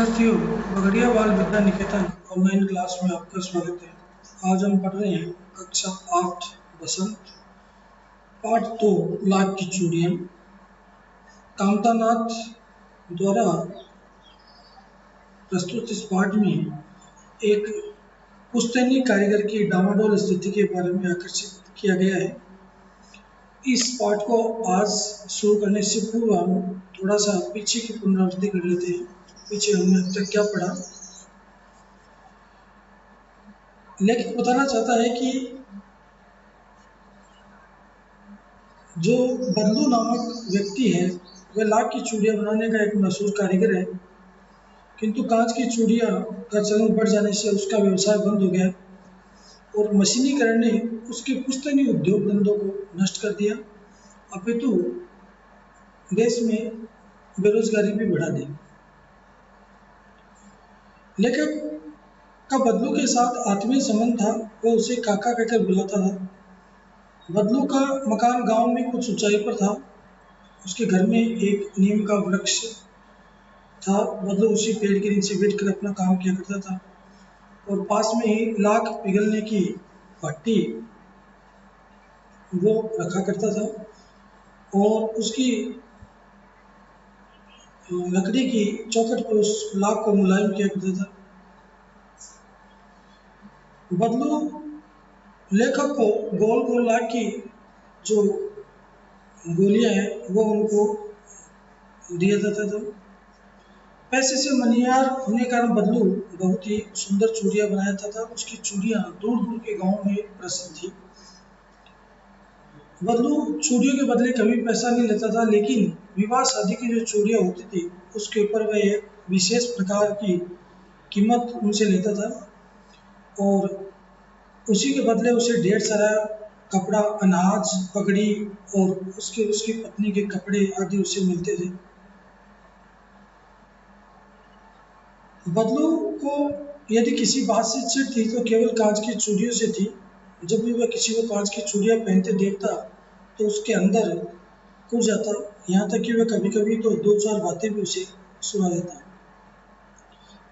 विद्यार्थियों, बगड़िया बाल Vidya Niketan online class में आपका स्वागत है। आज हम पढ़ रहे हैं कक्षा 8 बसंत, पाठ 2 लाख की चूड़ियाँ। कामतानाथ द्वारा प्रस्तुत इस पाठ में एक पुश्तैनी कारीगर की डामाडोल स्थिति के बारे में आकर्षित किया गया है। इस पाठ को आज शुरू करने से पूर्व हम थोड़ा सा पीछे की पुनरावृत्ति कर लेते हैं। पीछे हमने अब तक क्या पढ़ा। लेखक बताना चाहता है कि जो बदलू नामक व्यक्ति है वह लाख की चूड़ियाँ बनाने का एक मशहूर कारीगर है, किंतु कांच की चूड़ियाँ का चलन बढ़ जाने से उसका व्यवसाय बंद हो गया और मशीनीकरण ने उसके पुश्तैनी उद्योग धंधों को नष्ट कर दिया, अपितु देश में बेरोजगारी भी बढ़ा दी। लेखक का बदलू के साथ आत्मीय संबंध था। वह उसे काका कहकर बुलाता था। बदलू का मकान गांव में कुछ ऊंचाई पर था। उसके घर में एक नीम का वृक्ष था। बदलू उसी पेड़ के नीचे बैठकर अपना काम किया करता था और पास में ही लाख पिघलने की भट्टी वो रखा करता था और उसकी लकड़ी की चौखट पर उस लाख को मुलायम किया करता था। बदलू लेखक को गोल गोल लाख की जो गोलियां हैं वो उनको दिया जाता था। पैसे से मनियार होने के कारण बदलू बहुत ही सुंदर चूड़ियां बनाया था। उसकी चूड़ियां दूर दूर के गांव में प्रसिद्ध थी। बदलू चूड़ियों के बदले कभी पैसा नहीं लेता था, लेकिन विवाह शादी की जो चूड़ियां होती थी उसके ऊपर वह एक विशेष प्रकार की कीमत उनसे लेता था और उसी के बदले उसे ढेर सारा कपड़ा, अनाज, पगड़ी और उसकी पत्नी के कपड़े आदि उसे मिलते थे। बदलू को यदि किसी बात से चिढ़ थी तो केवल कांच की चूड़ियों से थी। जब भी वह किसी को कांच की चूड़ियां पहनते देखता तो उसके अंदर कूद जाता, यहाँ तक कि वह कभी कभी तो 2-4 बातें भी उसे सुना देता।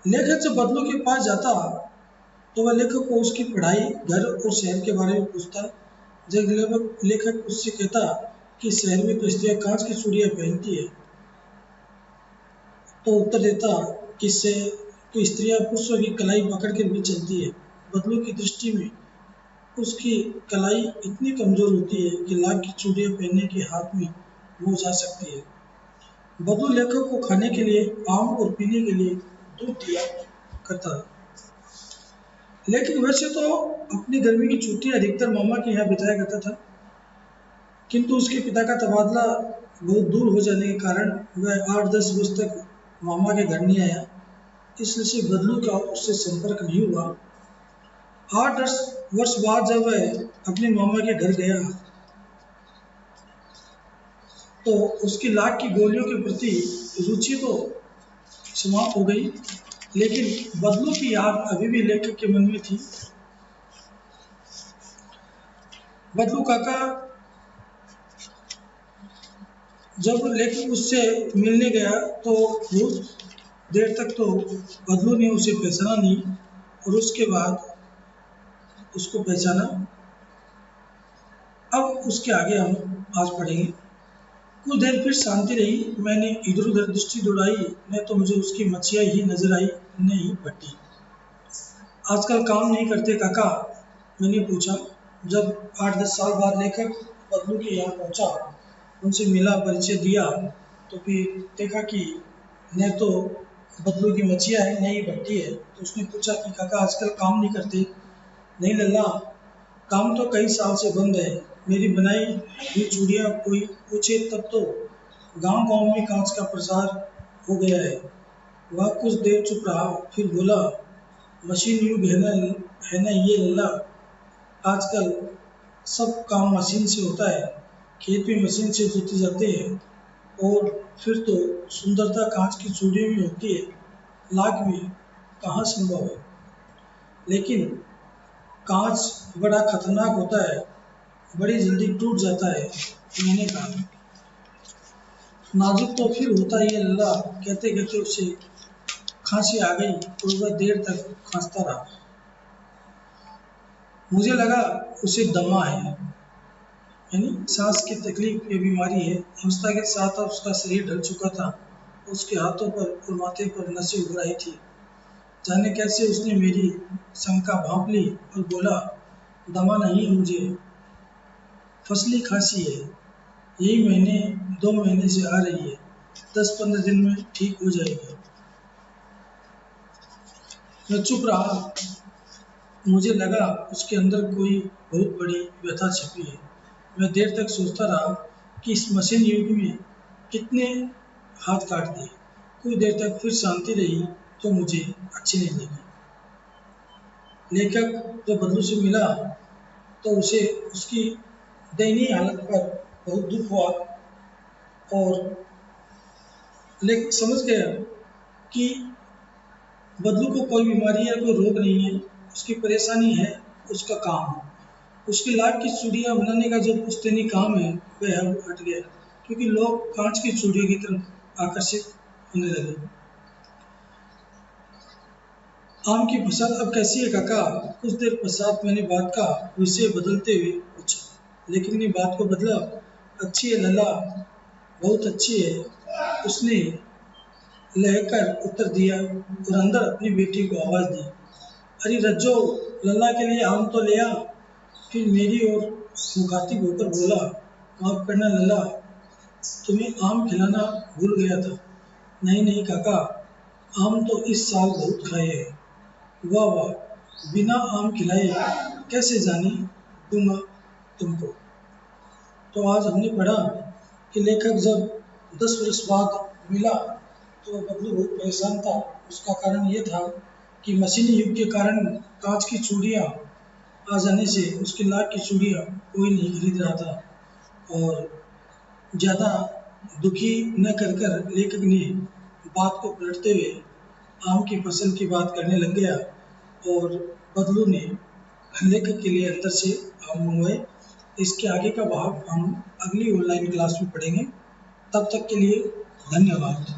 लेखक जब बदलू के पास जाता तो वह लेखक को उसकी पढ़ाई, घर और शहर के बारे में पूछता। जब लेखक उससे कहता कि शहर में तो स्त्रियां कांच की चूड़ियां पहनती है, तो उत्तर देता कि स्त्रियां पुरुषों की कलाई पकड़ कर भी चलती है। बदलू की दृष्टि में उसकी कलाई इतनी कमजोर होती है कि लाख की चूड़ियां पहनने के हाथ में वो जा सकती है। बदलू लेखक को खाने के लिए आम और पीने के लिए दूध दिया करता था। लेकिन वैसे तो अपनी गर्मी की छुट्टी अधिकतर मामा के यहाँ बिताया करता था, किंतु उसके पिता का तबादला बहुत दूर हो जाने के कारण वह 8-10 वर्ष तक मामा के घर नहीं आया, इसलिए बदलू का उससे संपर्क नहीं हुआ। 8-10 वर्ष बाद जब वह अपने मामा के घर गया तो उसकी लाख की गोलियों के प्रति रुचि तो समाप्त हो गई, लेकिन बदलू की याद अभी भी लेखक के मन में थी। बदलू काका जब लेखक उससे मिलने गया तो बहुत देर तक तो बदलू ने उसे पहचाना नहीं और उसके बाद उसको पहचाना। अब उसके आगे हम आज पढ़ेंगे। कुछ देर फिर शांति रही। मैंने इधर उधर दृष्टि दौड़ाई, नहीं तो मुझे उसकी मछिया ही नजर आई, नहीं भट्टी। आजकल काम नहीं करते काका? मैंने पूछा। जब 8-10 साल बाद लेखक बदलू के यहाँ पहुँचा, उनसे मिला, परिचय दिया, तो फिर देखा कि न तो बदलू की मछिया है, न ही भट्टी है। तो उसने पूछा कि काका आजकल काम नहीं करते? नहीं लल्ला, काम तो कई साल से बंद है। मेरी बनाई हुई चूड़ियाँ कोई पूछे तब तो गांव गांव में कांच का प्रसार हो गया है। वह कुछ देर चुप रहा, फिर बोला, मशीन युग है ना ये लल्ला। आजकल सब काम मशीन से होता है। खेत भी मशीन से जोते जाते हैं और फिर तो सुंदरता कांच की चूड़ियों में होती है, लाख में कहाँ संभव है। लेकिन कांच बड़ा खतरनाक होता है, बड़ी जल्दी टूट जाता है। मैंने कहा, नाजुक तो फिर होता ही है लल्ला। कहते कहते उसे खांसी आ गई और वह देर तक खांसता रहा। मुझे लगा उसे दमा है, यानी सांस की तकलीफ या बीमारी है। अवस्था के साथ अब उसका शरीर ढल चुका था। उसके हाथों पर और माथे पर नसें उभर आई थी। जाने कैसे उसने मेरी शंका भांप ली और बोला, दमा नहीं है मुझे, फसली खांसी है। यही महीने 2 महीने से आ रही है। 10-15 दिन में ठीक हो जाएगी। मैं चुप रहा। मुझे लगा उसके अंदर कोई बहुत बड़ी व्यथा छिपी है। मैं देर तक सोचता रहा कि इस मशीन युग में कितने हाथ काट दिए। कुछ देर तक फिर शांति रही तो मुझे अच्छी नहीं लगी। लेखक जब बदलू से मिला तो उसे उसकी दयनीय हालत पर बहुत दुख हुआ और लेखक समझ गया कि बदलू को कोई बीमारी या कोई रोग नहीं है, उसकी परेशानी है उसका काम। उसकी लाख की चूड़ियाँ बनाने का जो पुश्तैनी काम है वह अब हट गया, क्योंकि लोग कांच की चूड़ियों की तरफ आकर्षित होने लगे। आम की फसल अब कैसी है काका? कुछ देर पश्चात मैंने बात का विषय बदलते हुए पूछा। लेकिन ने बात को बदला। अच्छी है लला, बहुत अच्छी है, उसने लहकर उत्तर दिया और अंदर अपनी बेटी को आवाज दी। अरे रज्जो, लल्ला के लिए आम तो ले आ। फिर मेरी ओर मुखातिब होकर बोला, माफ करना लल्ला, तुम्हें आम खिलाना भूल गया था। नहीं नहीं काका, आम तो इस साल बहुत खाए हैं। वाह वाह, बिना आम खिलाए कैसे जाने दूंगा तुमको। तो आज हमने पढ़ा कि लेखक जब 10 वर्ष बाद मिला तो बबलू बहुत परेशान था। उसका कारण ये था कि मशीनी युग के कारण कांच की चूड़ियाँ आ जाने से उसकी लाख की चूड़ियाँ कोई नहीं खरीद रहा था। और ज़्यादा दुखी न कर कर लेखक ने बात को पलटते हुए आम की फसल की बात करने लग गया और बदलू ने लेखक के लिए अंदर से आम मंगवाए। इसके आगे का भाग हम अगली ऑनलाइन क्लास में पढ़ेंगे। तब तक के लिए धन्यवाद।